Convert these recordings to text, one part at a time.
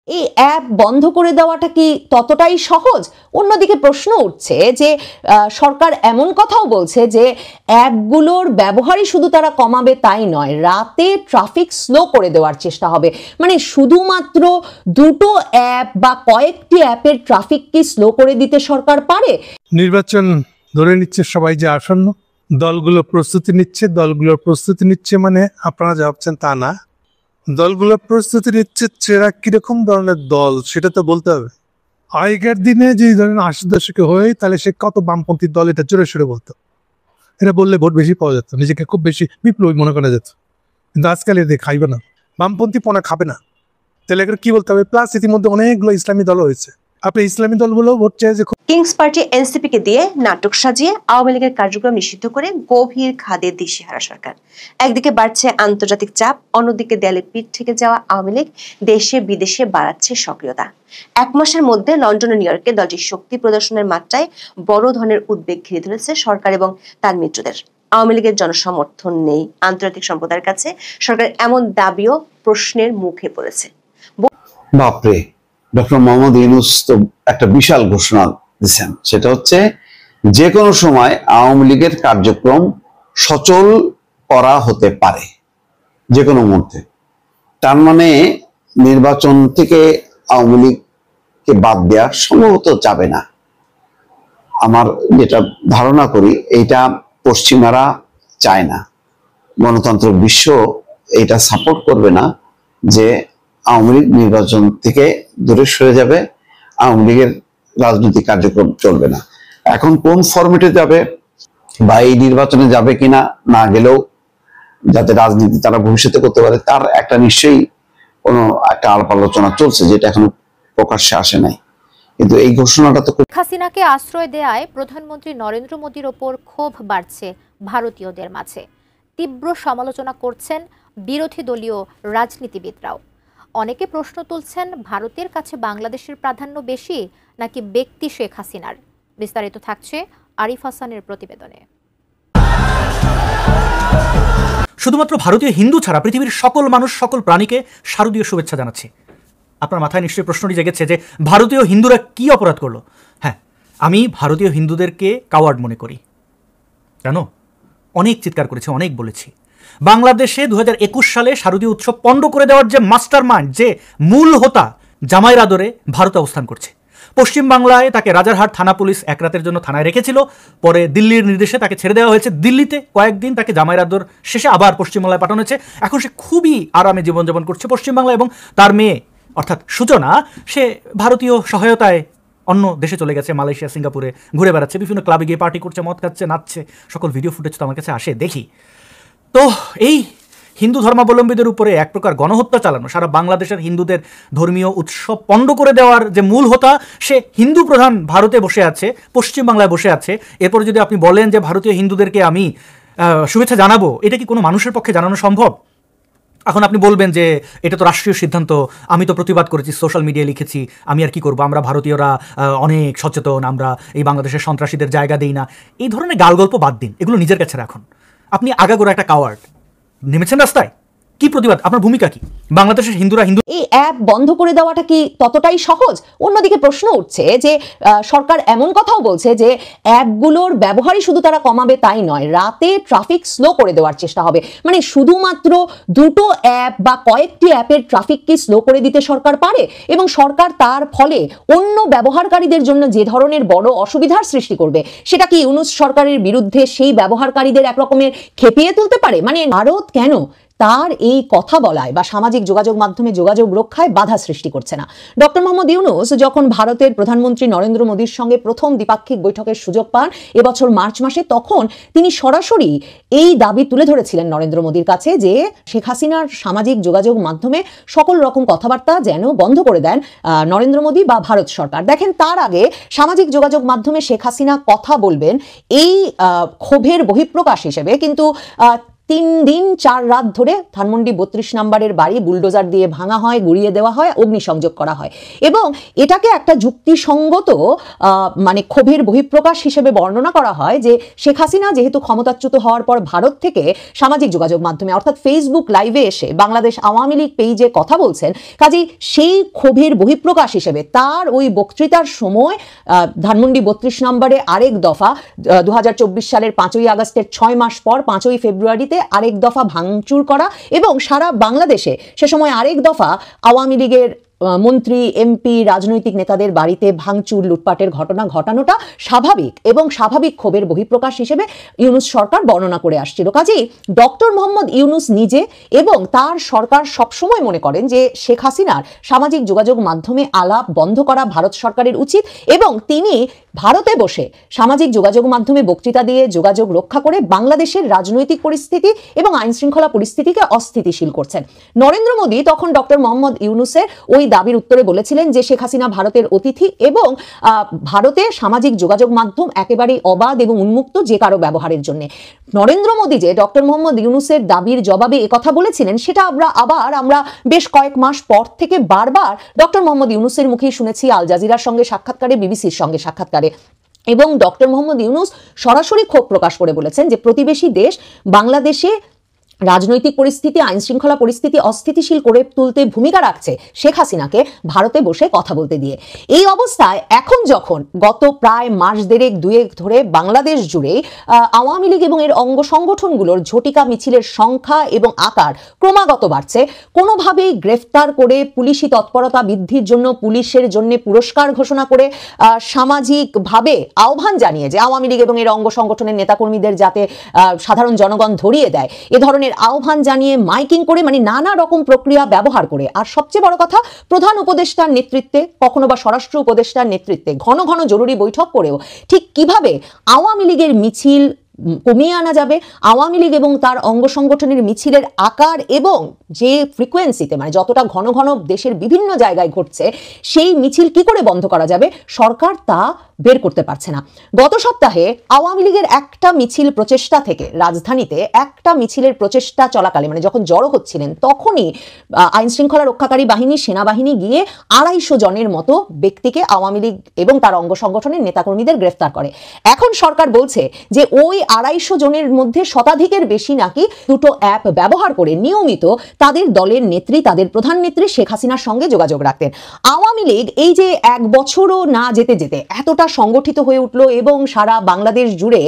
এই অ্যাপ বন্ধ করে দেওয়াটা কি ততটাই সহজ? অন্যদিকে প্রশ্ন উঠছে যে সরকার এমন কথাও বলছে যে অ্যাপগুলোর ব্যবহারই শুধু তারা কমাবে তাই নয়, রাতে ট্রাফিক স্লো করে দেওয়ার চেষ্টা হবে। মানে শুধুমাত্র দুটো অ্যাপ বা কয়েকটি অ্যাপের ট্রাফিক কি স্লো করে দিতে সরকার পারে? নির্বাচন ধরে নিচ্ছে সবাই যে আসন্ন, দলগুলোর প্রস্তুতি নিচ্ছে মানে আপনারা যা ভাবছেন তা না। দলগুলোর প্রস্তুতি নিচ্ছে, সেরা কিরকম ধরনের দল সেটা তো বলতে হবে। আগেকার দিনে যে ধরেন 80 দশকে হয়ে তাহলে সে কত বামপন্থী দল এটা জোরে সোরে বলতো, এটা বললে ভোট বেশি পাওয়া যেত, নিজেকে খুব বেশি বিপ্লবী মনে করা যেত। কিন্তু আজকাল এদের খাইবে না, বামপন্থী পনা খাবে না, তাহলে এগুলো কি বলতে হবে? প্লাস ইতিমধ্যে অনেকগুলো ইসলামী দল হয়েছে, আপনি ইসলামী দলগুলো ভোট চাই যে কিংস পার্টি এনসিপি কে দিয়ে নাটক সাজিয়ে আওয়ামী লীগের কার্যক্রম নিষিদ্ধ করে গভীর খাদে দিশেহারা সরকার। একদিকে বাড়ছে আন্তর্জাতিক চাপ, অন্যদিকে দেয়ালে পিঠ থেকে যাওয়া আওয়ামী লীগ দেশে বিদেশে বাড়াচ্ছে সক্রিয়তা। এক মাসের মধ্যে লন্ডন ও নিউ ইয়র্কে দলটির শক্তি প্রদর্শনের মাত্রায় বড় ধরনের উদ্বেগ ঘিরে ধরেছে সরকার এবং তার মিত্রদের। আওয়ামী লীগের জনসমর্থন নেই, আন্তর্জাতিক সম্প্রদায়ের কাছে সরকার এমন দাবিও প্রশ্নের মুখে পড়েছে। বাপরে, ডক্টর মোহাম্মদ ইউনূস তো একটা বিশাল ঘোষণা দিচ্ছেন, সেটা হচ্ছে যে কোনো সময় আওয়ামী লীগের কার্যক্রম সচল করা হতে পারে যে কোনো মুহূর্তে। তার মানে নির্বাচন থেকে আওয়ামী লীগকে বাদ দেওয়া সম্ভবত যাবে না। আমার যেটা ধারণা করি, এইটা পশ্চিমারা চায় না, গণতন্ত্র বিশ্ব এটা সাপোর্ট করবে না যে আওয়ামী লীগ নির্বাচন থেকে দূরে সরে যাবে, আওয়ামী লীগের রাজনৈতিক কার্যক্রম চলবে না। এখন কোন ফরম্যাটে যাবে বা এই নির্বাচনে যাবে কিনা, না গেলেও যাতে রাজনীতি তারা ভবিষ্যতে করতে পারে, তার একটা নিশ্চয়ই কোনো একটা আলাপ আলোচনা চলছে, যেটা এখনো প্রকাশ্যে আসে নাই। কিন্তু এই ঘোষণাটা তো হাসিনাকে আশ্রয় দেয়ায় প্রধানমন্ত্রী নরেন্দ্র মোদীর ওপর ক্ষোভ বাড়ছে ভারতীয়দের মাঝে। তীব্র সমালোচনা করছেন বিরোধী দলীয় রাজনীতিবিদরাও। অনেকে প্রশ্ন তুলছেন, ভারতের কাছে বাংলাদেশের প্রাধান্য বেশি নাকি ব্যক্তি শেখ হাসিনার? বিস্তারিত থাকছে আরিফ হাসানের প্রতিবেদনে। শুধুমাত্র ভারতীয় হিন্দু ছাড়া পৃথিবীর সকল মানুষ, সকল প্রাণীকে শারদীয় শুভেচ্ছা জানাচ্ছি। আপনার মাথায় নিশ্চয়ই প্রশ্নটি জেগেছে যে ভারতীয় হিন্দুরা কি অপরাধ করলো? হ্যাঁ, আমি ভারতীয় হিন্দুদেরকে কাওয়ার্ড মনে করি। কেন? অনেক চিৎকার করেছি, অনেক বলেছি। বাংলাদেশে 2021 সালে শারদীয় উৎসব পণ্ড করে দেওয়ার যে মাস্টার মাইন্ড, যে মূল হোতা জামাইয়ের আদরে ভারতে অবস্থান করছে। পশ্চিমবাংলায় তাকে রাজারহাট থানা পুলিশ এক রাতের জন্য থানায় রেখেছিল, পরে দিল্লির নির্দেশে তাকে ছেড়ে দেওয়া হয়েছে। দিল্লিতে কয়েকদিন তাকে জামাইয়ের আদর শেষে আবার পশ্চিমবাংলায় পাঠানো হয়েছে। এখন সে খুবই আরামে জীবনযাপন করছে পশ্চিমবাংলায়, এবং তার মেয়ে অর্থাৎ সূচনা, সে ভারতীয় সহায়তায় অন্য দেশে চলে গেছে, মালয়েশিয়া, সিঙ্গাপুরে ঘুরে বেড়াচ্ছে, বিভিন্ন ক্লাবে গিয়ে পার্টি করছে, মদ খাচ্ছে, নাচছে। সকল ভিডিও ফুটেজ তো আমার কাছে আসে, দেখি। তো এই হিন্দু ধর্মাবলম্বীদের উপরে এক প্রকার গণহত্যা চালানো, সারা বাংলাদেশের হিন্দুদের ধর্মীয় উৎসব পণ্ড করে দেওয়ার যে মূল হোতা, সে হিন্দু প্রধান ভারতে বসে আছে, পশ্চিমবাংলায় বসে আছে। এরপরে যদি আপনি বলেন যে ভারতীয় হিন্দুদেরকে আমি শুভেচ্ছা জানাবো, এটা কি কোনো মানুষের পক্ষে জানানো সম্ভব? এখন আপনি বলবেন যে এটা তো রাষ্ট্রীয় সিদ্ধান্ত, আমি তো প্রতিবাদ করেছি, সোশ্যাল মিডিয়ায় লিখেছি, আমি আর কি করবো, আমরা ভারতীয়রা অনেক সচেতন, আমরা এই বাংলাদেশের সন্ত্রাসীদের জায়গা দিই না। এই ধরনের গালগল্প বাদ দিন, এগুলো নিজের কাছে রাখুন। আপনি আগাগোড়া একটা কাওয়ার্ড, নেমেছেন রাস্তায়, কি প্রতিবাদ? আপনার ভূমিকা কি? বাংলাদেশের হিন্দুরা এই অ্যাপ বন্ধ করে দেওয়াটা কি ততটাই সহজ? অন্যদিকে প্রশ্ন উঠছে যে সরকার এমন কথাও বলছে যে অ্যাপগুলোর ব্যবহারই শুধু তারা কমাবে তাই নয়, রাতে ট্রাফিক স্লো করে দেওয়ার চেষ্টা হবে। মানে শুধুমাত্র দুটো অ্যাপ বা কয়েকটি অ্যাপের ট্রাফিক কি স্লো করে দিতে সরকার পারে, এবং সরকার তার ফলে অন্য ব্যবহারকারীদের জন্য যে ধরনের বড় অসুবিধার সৃষ্টি করবে, সেটা কি ইউনূস সরকারের বিরুদ্ধে সেই ব্যবহারকারীদের একরকমের খেপিয়ে তুলতে পারে? মানে ভারত কেন তার এই কথা বলায় বা সামাজিক যোগাযোগ মাধ্যমে যোগাযোগ রক্ষায় বাধা সৃষ্টি করছে না? ডক্টর মোহাম্মদ ইউনূস যখন ভারতের প্রধানমন্ত্রী নরেন্দ্র মোদীর সঙ্গে প্রথম দ্বিপাক্ষিক বৈঠকের সুযোগ পান এবছর মার্চ মাসে, তখন তিনি সরাসরি এই দাবি তুলে ধরেছিলেন নরেন্দ্র মোদীর কাছে যে শেখ হাসিনার সামাজিক যোগাযোগ মাধ্যমে সকল রকম কথাবার্তা যেন বন্ধ করে দেন নরেন্দ্র মোদী বা ভারত সরকার। দেখেন, তার আগে সামাজিক যোগাযোগ মাধ্যমে শেখ হাসিনা কথা বলবেন এই ক্ষোভের বহিঃপ্রকাশ হিসেবে, কিন্তু 3 দিন 4 রাত ধরে ধানমন্ডি 32 নম্বরের বাড়ি বুলডোজার দিয়ে ভাঙা হয়, গুড়িয়ে দেওয়া হয়, অগ্নিসংযোগ করা হয় এবং এটাকে একটা যুক্তিসঙ্গত মানে ক্ষোভের বহিঃপ্রকাশ হিসেবে বর্ণনা করা হয় যে শেখ হাসিনা যেহেতু ক্ষমতাচ্যুত হওয়ার পর ভারত থেকে সামাজিক যোগাযোগ মাধ্যমে অর্থাৎ ফেসবুক লাইভে এসে বাংলাদেশ আওয়ামী লীগ পেজে কথা বলছেন, কাজেই সেই ক্ষোভের বহিঃপ্রকাশ হিসেবে তার ওই বক্তৃতার সময় ধানমন্ডি 32 নম্বরে আরেক দফা 2024 সালের 5ই আগস্টের 6 মাস পর 5ই ফেব্রুয়ারিতে আরেক দফা ভাঙচুর করা এবং সারা বাংলাদেশে সে সময় আরেক দফা আওয়ামী লীগের মন্ত্রী, এমপি, রাজনৈতিক নেতাদের বাড়িতে ভাঙচুর, লুটপাটের ঘটনা ঘটানোটা স্বাভাবিক এবং স্বাভাবিক ক্ষোভের বহিঃপ্রকাশ হিসেবে ইউনূস সরকার বর্ণনা করে আসছিল। কাজেই ডক্টর মোহাম্মদ ইউনূস নিজে এবং তার সরকার সবসময় মনে করেন যে শেখ হাসিনার সামাজিক যোগাযোগ মাধ্যমে আলাপ বন্ধ করা ভারত সরকারের উচিত এবং তিনি ভারতে বসে সামাজিক যোগাযোগ মাধ্যমে বক্তৃতা দিয়ে যোগাযোগ রক্ষা করে বাংলাদেশের রাজনৈতিক পরিস্থিতি এবং আইন শৃঙ্খলা পরিস্থিতিকে অস্থিতিশীল করছেন। নরেন্দ্র মোদী তখন ডক্টর মোহাম্মদ ইউনূসের ওই দাবির উত্তরে বলেছিলেন যে শেখ হাসিনা ভারতের অতিথি এবং ভারতে সামাজিক যোগাযোগ মাধ্যম একেবারেই অবাধ এবং উন্মুক্ত যে কারো ব্যবহারের জন্য। নরেন্দ্র মোদী যে ডক্টর মোহাম্মদ ইউনূসের দাবির জবাবে একথা বলেছিলেন সেটা আমরা বেশ কয়েক মাস পর থেকে বারবার ডক্টর মোহাম্মদ ইউনূসের মুখেই শুনেছি, আল জাজিরার সঙ্গে সাক্ষাৎকারে, বিবিসির সঙ্গে সাক্ষাৎকারে। এবং ডক্টর মোহাম্মদ ইউনূস সরাসরি ক্ষোভ প্রকাশ করে বলেছেন যে প্রতিবেশী দেশ বাংলাদেশে রাজনৈতিক পরিস্থিতি, আইন শৃঙ্খলা পরিস্থিতি অস্থিতিশীল করে তুলতে ভূমিকা রাখছে শেখ হাসিনাকে ভারতে বসে কথা বলতে দিয়ে। এই অবস্থায় এখন যখন গত প্রায় মাস দেড়েক দুয়েক ধরে বাংলাদেশ জুড়ে আওয়ামী লীগ এবং এর অঙ্গ সংগঠনগুলোর ঝটিকা মিছিলের সংখ্যা এবং আকার ক্রমাগত বাড়ছে, কোনোভাবেই গ্রেফতার করে পুলিশি তৎপরতা বৃদ্ধির জন্য পুলিশের জন্য পুরস্কার ঘোষণা করে সামাজিকভাবে আহ্বান জানিয়ে যে আওয়ামী লীগ এবং এর অঙ্গ সংগঠনের নেতাকর্মীদের যাতে সাধারণ জনগণ ধরিয়ে দেয়, এ ধরনের আহ্বান জানিয়ে মাইকিং করে মানে নানা রকম প্রক্রিয়া ব্যবহার করে, আর সবচেয়ে বড় কথা প্রধান উপদেষ্টার নেতৃত্বে কখনো বা স্বরাষ্ট্র উপদেষ্টার নেতৃত্বে ঘন ঘন জরুরি বৈঠক করেও ঠিক কিভাবে আওয়ামী লীগের মিছিল কমিয়ে আনা যাবে, আওয়ামী লীগ এবং তার অঙ্গ সংগঠনের মিছিলের আকার এবং যে ফ্রিকোয়েন্সিতে মানে যতটা ঘন ঘন দেশের বিভিন্ন জায়গায় ঘটছে সেই মিছিল কি করে বন্ধ করা যাবে, সরকার তা বের করতে পারছে না। গত সপ্তাহে আওয়ামী লীগের একটা মিছিল প্রচেষ্টা থেকে রাজধানীতে একটা মিছিলের প্রচেষ্টা চলাকালে মানে যখন জড়ো হচ্ছিলেন তখনই আইন শৃঙ্খলা রক্ষাকারী বাহিনী, সেনাবাহিনী গিয়ে 250 জনের মতো ব্যক্তিকে আওয়ামী লীগ এবং তার অঙ্গ সংগঠনের নেতাকর্মীদের গ্রেফতার করে। এখন সরকার বলছে যে ওই 250 জনের মধ্যে শতাধিকের বেশি নাকি দুটো অ্যাপ ব্যবহার করে নিয়মিত তাদের দলের নেত্রী, তাদের প্রধান নেত্রী শেখ হাসিনার সঙ্গে যোগাযোগ রাখতেন। আওয়ামী লীগ এই যে 1 বছরও না যেতে যেতে এতটা সংগঠিত হয়ে উঠল এবং সারা বাংলাদেশ জুড়ে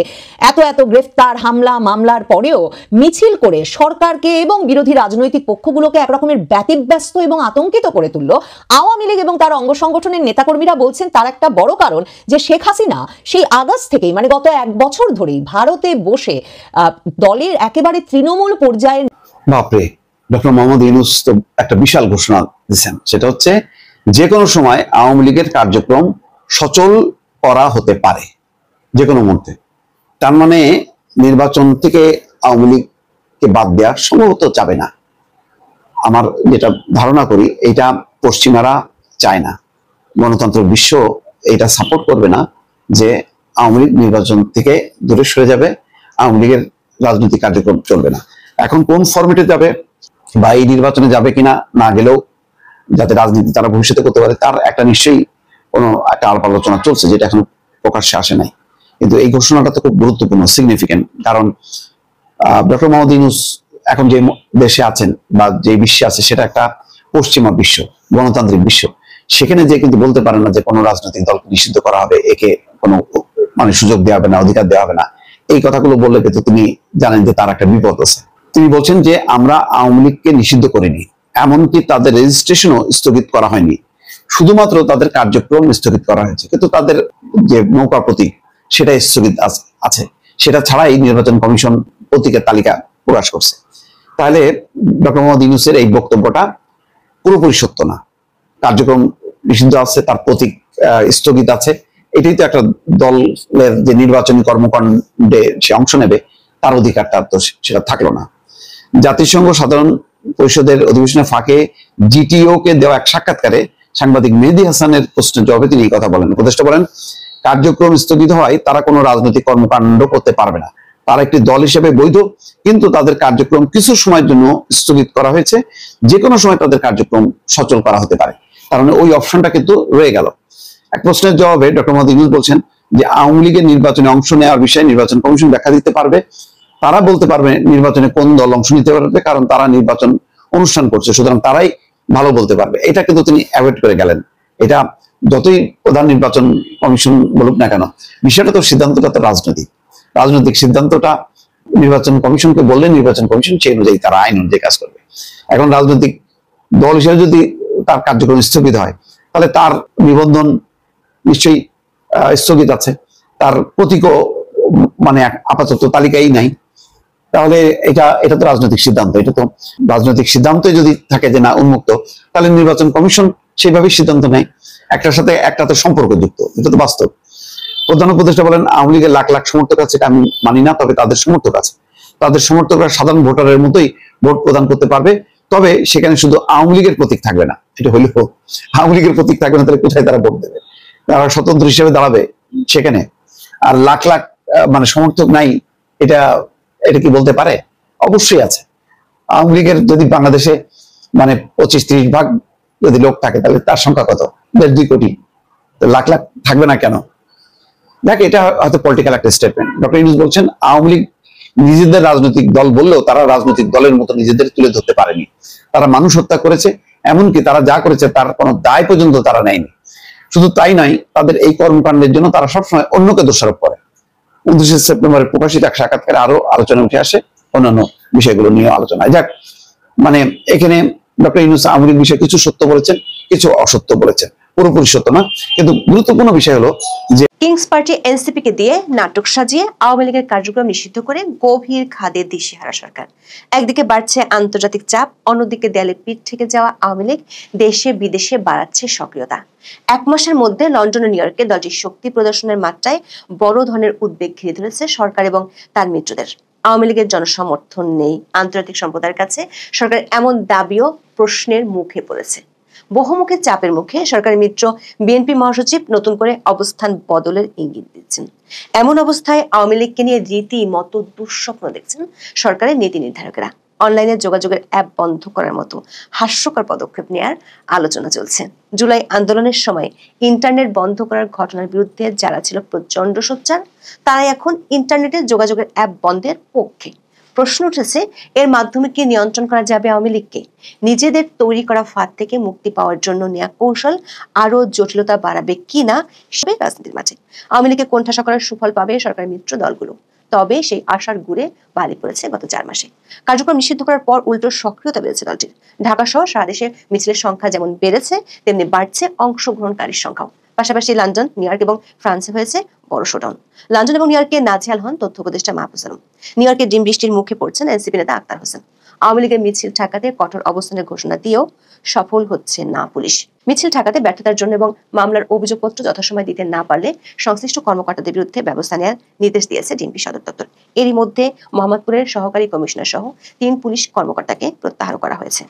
এত গ্রেফতার, হামলা, মামলার পরেও মিছিল করে সরকারকে এবং বিরোধী রাজনৈতিক পক্ষগুলোকে একরকমের ব্যতিব্যস্ত এবং আতঙ্কিত করে তুলল। আওয়ামী লীগ এবং তার অঙ্গ সংগঠনের নেতাকর্মীরা বলছেন তার একটা বড় কারণ যে শেখ হাসিনা সেই আগস্ট থেকেই মানে গত 1 বছর ধরেই ভারতে বসে দলের একেবারে তৃণমূল পর্যায়ের বাপরে ডক্টর মোহাম্মদ ইউনূস তো একটা বিশাল ঘোষণা দিয়েছেন, সেটা হচ্ছে যে কোনো সময় আওয়ামী লীগের কার্যক্রম সচল করা হতে পারে যে কোনো মুহূর্তে। তার মানে নির্বাচন থেকে আওয়ামী লীগকে বাদ দেওয়া সম্ভবত যাবে না। আমার যেটা ধারণা করি এটা পশ্চিমারা চায় না, গণতন্ত্র বিশ্ব এটা সাপোর্ট করবে না যে আওয়ামী লীগ নির্বাচন থেকে দূরে সরে যাবে, আওয়ামী লীগের রাজনৈতিক কার্যক্রম চলবে না। এখন কোন ফরম্যাটে যাবে বা এই নির্বাচনে যাবে কিনা, না গেলেও যাতে রাজনীতি তারা ভবিষ্যতে করতে পারে তার একটা নিশ্চয়ই কোনো একটা আলাপ আলোচনা চলছে, যেটা এখন প্রকাশ্যে আসে নাই। কিন্তু এই ঘোষণাটা তো খুব গুরুত্বপূর্ণ, সিগনিফিকেন্ট, কারণ ডক্টর মোহাম্মদ ইউনূস এখন যে দেশে আছেন বা যে বিশ্বে আছে সেটা একটা পশ্চিমা বিশ্ব, গণতান্ত্রিক বিশ্ব। সেখানে যে কিন্তু বলতে পারে না যে কোনো রাজনৈতিক দলকে নিষিদ্ধ করা হবে, একে কোনো মানে সুযোগ দেওয়া হবে না, অধিকার দেওয়া হবে না। এই কথাগুলো বললে কিন্তু তিনি জানেন যে তার একটা বিপদ আছে। তিনি বলছেন যে আমরা আওয়ামী লীগকে নিষিদ্ধ করিনি, এমনকি তাদের রেজিস্ট্রেশনও স্থগিত করা হয়নি, শুধুমাত্র তাদের কার্যক্রম স্থগিত করা হয়েছে, কিন্তু তাদের যে নৌকা প্রতীক সেটা স্থগিত আছে, সেটা ছাড়াই নির্বাচন কমিশন প্রতীকের তালিকা প্রকাশ করছে। তাহলে ডক্টর মোহাম্মদ ইউনূসের এই বক্তব্যটা পুরোপুরি সত্য না। কার্যক্রম নিষিদ্ধ আছে, তার প্রতীক স্থগিত আছে, এটাই তো একটা দলের যে নির্বাচনী কর্মকাণ্ডে সে অংশ নেবে তার অধিকারটা তো সেটা থাকলো না। জাতিসংঘ সাধারণ পরিষদের অধিবেশনের ফাঁকে জিটিও কে দেওয়া এক সাক্ষাৎকারে সাংবাদিক মেহেদী হাসানের প্রশ্নের জবাবে তিনি এই কথা বলেন। উপদেষ্টা বলেন, কার্যক্রম স্থগিত হওয়ায় তারা কোনো রাজনৈতিক কর্মকাণ্ড করতে পারবে না, তারা একটি দল হিসেবে বৈধ, কিন্তু তাদের কার্যক্রম কিছু সময়ের জন্য স্থগিত করা হয়েছে। যে কোনো সময় তাদের কার্যক্রম সচল করা হতে পারে, কারণ ওই অপশনটা কিন্তু রয়ে গেল। এক প্রশ্নের জবাবে ডক্টর মোহাম্মদ ইউনূস বলছেন যে আওয়ামী লীগের নির্বাচনে অংশ নেওয়ার বিষয়ে নির্বাচন কমিশন ব্যাখ্যা দিতে পারবে, তারা বলতে পারবে নির্বাচনে কোন দল অংশ নিতে পারবে, কারণ তারা নির্বাচন অনুষ্ঠান করছে, সুতরাং তারাই ভালো বলতে পারবে। এটা কিন্তু তিনি অ্যাভয়েড করে গেলেন। এটা যতই প্রধান নির্বাচন কমিশন বলুক না কেন, বিষয়টা তো সিদ্ধান্তটা তো রাজনৈতিক সিদ্ধান্তটা নির্বাচন কমিশনকে বললে নির্বাচন কমিশন সেই অনুযায়ী তারা আইন অনুযায়ী কাজ করবে। এখন রাজনৈতিক দল হিসেবে যদি তার কার্যক্রম স্থগিত হয়, তাহলে তার নিবন্ধন নিশ্চয়ই স্থগিত আছে, তার প্রতীকও মানে আপাতত তালিকাই নাই। তাহলে এটা তো রাজনৈতিক সিদ্ধান্ত, এটা তো রাজনৈতিক সিদ্ধান্ত যদি থাকে যে না উন্মুক্ত, তাহলে নির্বাচন কমিশন সেইভাবেই সিদ্ধান্ত নেয়। একটার সাথে একটা তো সম্পর্কযুক্ত, এটা তো বাস্তব। প্রধান উপদেষ্টা বলেন আওয়ামী লীগের লাখ লাখ সমর্থক আছে, আমি মানি না, তবে তাদের সমর্থক আছে, তাদের সমর্থকরা সাধারণ ভোটারের মতোই ভোট প্রদান করতে পারবে, তবে সেখানে শুধু আওয়ামী লীগের প্রতীক থাকবে না। এটা হইলে আওয়ামী লীগের প্রতীক থাকবে না, তাহলে কোথায় তারা ভোট দেবে? তারা স্বতন্ত্র হিসেবে দাঁড়াবে সেখানে। আর লাখ লাখ মানে সমর্থক নাই, এটা কি বলতে পারে? অবশ্যই আছে। আওয়ামী লীগের যদি বাংলাদেশে মানে 25-30 ভাগ যদি লোক থাকে, তাহলে তার সংখ্যা কত? 1.5-2 কোটি। লাখ লাখ থাকবে না কেন? দেখ, এটা হয়তো পলিটিক্যাল একটা স্টেটমেন্ট। ডক্টর ইউনূস বলছেন আওয়ামী লীগ নিজেদের রাজনৈতিক দল বললেও তারা রাজনৈতিক দলের মতো নিজেদের তুলে ধরতে পারেনি। তারা মানুষ হত্যা করেছে, এমনকি তারা যা করেছে তার কোনো দায় পর্যন্ত তারা নেয়নি। শুধু তাই নয়, তাদের এই কর্মকাণ্ডের জন্য তারা সবসময় অন্যকে দোষারোপ করে। 29 সেপ্টেম্বরে প্রকাশিত এক সাক্ষাৎকারে আরো আলোচনা উঠে আসে অন্যান্য বিষয়গুলো নিয়ে আলোচনা। যাক, মানে এখানে ডক্টর ইউনূস আওয়ামী লীগ বিষয়ে কিছু সত্য বলেছেন, কিছু অসত্য বলেছেন, পুরোপুরি সত্য না। কিন্তু গুরুত্বপূর্ণ বিষয় হলো যে কিংস পার্টি এনসিপি কে দিয়ে নাটক সাজিয়ে আওয়ামী লীগের কার্যক্রম নিষিদ্ধ করে গভীর খাদে দিশেহারা সরকার। একদিকে বাড়ছে আন্তর্জাতিক চাপ, অন্যদিকে দেয়ালে পিঠ থেকে যাওয়া আওয়ামী লীগ দেশে বিদেশে বাড়াচ্ছে সক্রিয়তা। এক মাসের মধ্যে লন্ডন ও নিউ ইয়র্কে দলটির শক্তি প্রদর্শনের মাত্রায় বড় ধরনের উদ্বেগ ঘিরে ধরেছে সরকার এবং তার মিত্রদের। আওয়ামী লীগের জনসমর্থন নেই, আন্তর্জাতিক সম্প্রদায়ের কাছে সরকার এমন দাবিও প্রশ্নের মুখে পড়েছে। বহুমুখী চাপের মুখে সরকারের মিত্র বিএনপি মহাসচিব নতুন করে অবস্থান বদলের ইঙ্গিত দিচ্ছেন। এমন অবস্থায় আওয়ামী লীগকে নিয়ে রীতিমতো দুঃস্বপ্ন দেখছেন সরকারের নীতি নির্ধারকেরা। অনলাইনে যোগাযোগের অ্যাপ বন্ধ করার মতো হাস্যকর পদক্ষেপ নেওয়ার আলোচনা চলছে। জুলাই আন্দোলনের সময় ইন্টারনেট বন্ধ করার ঘটনার বিরুদ্ধে যারা ছিল প্রচন্ড সোচ্চার, তারা এখন ইন্টারনেটে যোগাযোগের অ্যাপ বন্ধের পক্ষে। প্রশ্ন উঠেছে, এর মাধ্যমে কি নিয়ন্ত্রণ করা যাবে আওয়ামী লীগকে? নিজেদের তৈরি করা ফাঁদ থেকে মুক্তি পাওয়ার জন্য নেওয়া কৌশল আরো জটিলতা বাড়াবে কিনা হিসেবে রাজনীতির মাঝে আওয়ামী লীগকে কোণঠাসা করার সুফল পাবে সরকারের মিত্র দলগুলো। তবে সেই আশার গুড়ে বালি পড়েছে গত 4 মাসে। কার্যক্রম নিষিদ্ধ করার পর উল্টো সক্রিয়তা বেড়েছে দলটির। ঢাকা সহ সারা দেশে মিছিলের সংখ্যা যেমন বেড়েছে, তেমনি বাড়ছে অংশগ্রহণকারীর সংখ্যাও। পাশাপাশি লন্ডন, নিউ ইয়র্ক এবং ফ্রান্সে হয়েছে বড় শোডাউন। লন্ডন এবং নিউ ইয়র্কে নাজেহাল হন তথ্য উপদেষ্টা মাহফুজ আলম। নিউ ইয়র্কে ডিম বৃষ্টির মুখে পড়ছেন এনসিপি নেতা আক্তার হোসেন। আওয়ামী লীগের মিছিল ঠেকাতে কঠোর অবস্থানের ঘোষণা দিয়েও সফল হচ্ছে না পুলিশ। মিছিল ঠেকাতে ব্যর্থতার জন্য এবং মামলার অভিযোগপত্র যথাসময় দিতে না পারলে সংশ্লিষ্ট কর্মকর্তাদের বিরুদ্ধে ব্যবস্থা নেওয়ার নির্দেশ দিয়েছে ডিএমপি সদর দপ্তর। এরই মধ্যে মোহাম্মদপুরের সহকারী কমিশনার সহ 3 পুলিশ কর্মকর্তাকে প্রত্যাহার করা হয়েছে।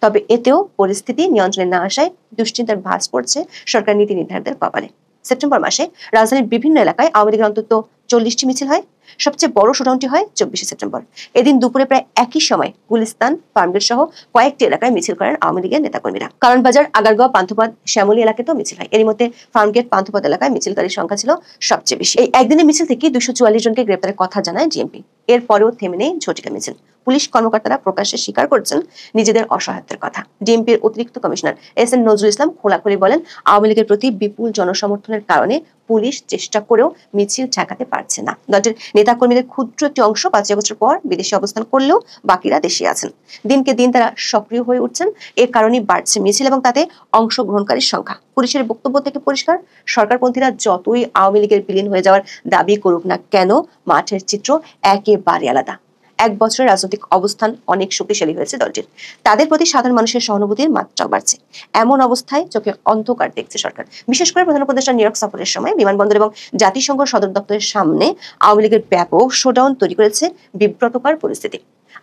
তবে এতেও পরিস্থিতি নিয়ন্ত্রণে না আসায় দুশ্চিন্তার ভাঁজ পড়ছে সরকার নীতি নির্ধারকদের কপালে। সেপ্টেম্বর মাসে রাজধানীর বিভিন্ন এলাকায় আওয়ামী লীগের অন্তত 40টি মিছিল হয়। সবচেয়ে বড় শোডাউনটি হয় 24 সেপ্টেম্বর। এদিন দুপুরে প্রায় একই সময় গুলিস্তান, ফার্মগেট সহ কয়েকটি এলাকায় মিছিল করেন আওয়ামী লীগের নেতাকর্মীরা। কারণবাজার, আগারগাঁও, পান্থপথ, শ্যামলী এলাকাতেও মিছিল হয়। এর মধ্যে ফার্মগেট, পান্থপথ এলাকায় মিছিলকারীর সংখ্যা ছিল সবচেয়ে বেশি। এই একদিনের মিছিল থেকে 244 জনকে গ্রেপ্তারের কথা জানায় ডিএমপি। এরপরেও থেমে নেই ঝটিকা মিছিল। পুলিশ কর্মকর্তারা প্রকাশ্যে স্বীকার করছেন নিজেদের অসহায়তার কথা। ডিএমপির অতিরিক্ত কমিশনার এস.এন. নজরুল ইসলাম খোলাখুলি বলেন, আওয়ামী লীগের প্রতি বিপুল জনসমর্থনের কারণে পুলিশ চেষ্টা করেও মিছিল ঠেকাতে পারছে না। দলটির নেতাকর্মীদের ক্ষুদ্র একটি অংশ 5 আগস্টের পর বিদেশে অবস্থান করলেও বাকিরা দেশে আছেন। দিনকে দিন তারা সক্রিয় হয়ে উঠছেন। এর কারণেই বাড়ছে মিছিল এবং তাতে অংশগ্রহণকারীর সংখ্যা। পুলিশের বক্তব্য থেকে পরিষ্কার, সরকারপন্থীরা যতই আওয়ামী লীগের বিলীন হয়ে যাওয়ার দাবি করুক না কেন, মাঠের চিত্র একেবারে আলাদা। 1 বছরের রাজনৈতিক অবস্থান অনেক শক্তিশালী হয়েছে দলটির। তাদের প্রতি সাধারণ মানুষের সহানুভূতির মাত্রাও বাড়ছে। এমন অবস্থায় চোখে অন্ধকার দেখছে সরকার। বিশেষ করে প্রধান উপদেষ্টা নিউ ইয়র্ক সফরের সময় বিমানবন্দর এবং জাতিসংঘ সদর দপ্তরের সামনে আওয়ামী লীগের ব্যাপক শোডাউন তৈরি করেছে বিব্রতকর পরিস্থিতি।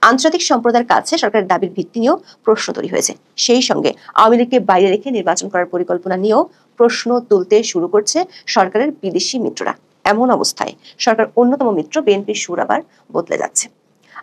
আন্তর্জাতিক সম্প্রদায়ের কাছে সরকারের দাবির ভিত্তি নিয়েও প্রশ্ন তৈরি হয়েছে। সেই সঙ্গে আওয়ামী লীগকে বাইরে রেখে নির্বাচন করার পরিকল্পনা নিয়েও প্রশ্ন তুলতে শুরু করছে সরকারের বিদেশি মিত্ররা। এমন অবস্থায় সরকার অন্যতম মিত্র বিএনপির সুর আবার বদলে যাচ্ছে।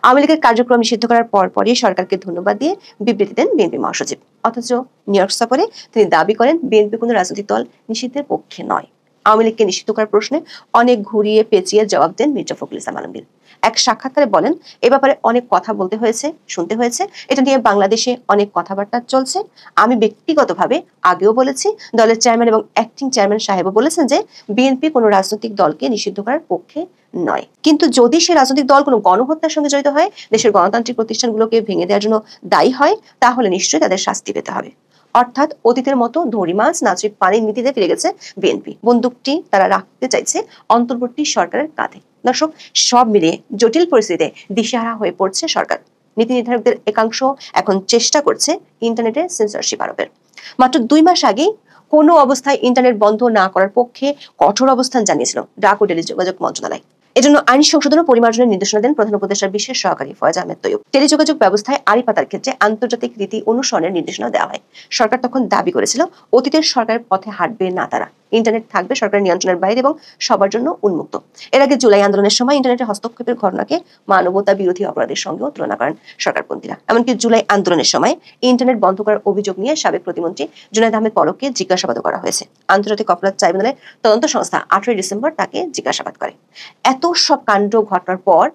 আওয়ামী লীগের কার্যক্রম নিষিদ্ধ করার পরপরই সরকারকে ধন্যবাদ দিয়ে বিবৃতি দেন বিএনপি মহাসচিব। অথচ নিউ ইয়র্ক সফরে তিনি দাবি করেন বিএনপি কোনো রাজনৈতিক দল নিষিদ্ধের পক্ষে নয়। আওয়ামী লীগকে নিষিদ্ধ করার প্রশ্নে অনেক ঘুরিয়ে পেঁচিয়ে জবাব দেন মির্জা ফখরুল ইসলাম আলমগীর। এক সাক্ষাৎকারে বলেন, এ ব্যাপারে অনেক কথা বলতে হয়েছে, শুনতে হয়েছে, এটা নিয়ে বাংলাদেশে অনেক কথাবার্তা চলছে। আমি ব্যক্তিগতভাবে আগেও বলেছি, দলের চেয়ারম্যান এবং অ্যাক্টিং চেয়ারম্যান সাহেবও বলেছেন যে বিএনপি কোনো রাজনৈতিক দলকে নিষিদ্ধ করার পক্ষে নয়। কিন্তু যদি সে রাজনৈতিক দল কোনো গণহত্যার সঙ্গে জড়িত হয়, দেশের গণতান্ত্রিক প্রতিষ্ঠানগুলোকে ভেঙে দেওয়ার জন্য দায়ী হয়, তাহলে নিশ্চয়ই তাদের শাস্তি পেতে হবে। অর্থাৎ অতীতের মতো ধরি মাছ নাচে পানির নীতিতে ফিরে গেছে বিএনপি। বন্দুকটি তারা রাখতে চাইছে অন্তর্বর্তী সরকারের কাঁধে। দর্শক, সব মিলিয়ে জটিল পরিস্থিতিতে দিশেহারা হয়ে পড়ছে সরকার। নীতি নির্ধারকদের একাংশ এখন চেষ্টা করছে ইন্টারনেটে সেন্সরশিপ আরোপের। মাত্র 2 মাস আগেই কোনো অবস্থায় ইন্টারনেট বন্ধ না করার পক্ষে কঠোর অবস্থান জানিয়েছিল ডাক ও টেলিযোগাযোগ মন্ত্রণালয়। এজন্য আইন সংশোধন ও পরিমার্জনের নির্দেশনা দেন প্রধান উপদেষ্টার বিশেষ সহকারী ফয়েজ আহমেদ তৈয়ব। টেলিযোগাযোগ ব্যবস্থায় আড়ি পাতার ক্ষেত্রে আন্তর্জাতিক রীতি অনুসরণের নির্দেশনা দেওয়া হয়। সরকার তখন দাবি করেছিল অতীতের সরকারের পথে হাঁটবে না তারা। ইন্টারনেট থাকবে সরকারের নিয়ন্ত্রণের বাইরে এবং সবার জন্য উন্মুক্ত। এর আগে জুলাই আন্দোলনের সময় ইন্টারনেটে হস্তক্ষেপের ঘটনাকে মানবতা বিরোধী অপরাধের সঙ্গেও তুলনা করেন সরকারপন্থীরা। এমনকি জুলাই আন্দোলনের সময় ইন্টারনেট বন্ধ করার অভিযোগ নিয়ে সাবেক প্রতিমন্ত্রী জুনায়েদ আহমেদ পলককে জিজ্ঞাসাবাদ করা হয়েছে। আন্তর্জাতিক অপরাধ ট্রাইব্যুনালের তদন্ত সংস্থা 18 ডিসেম্বর তাকে জিজ্ঞাসাবাদ করে। এত সব কাণ্ড ঘটার পর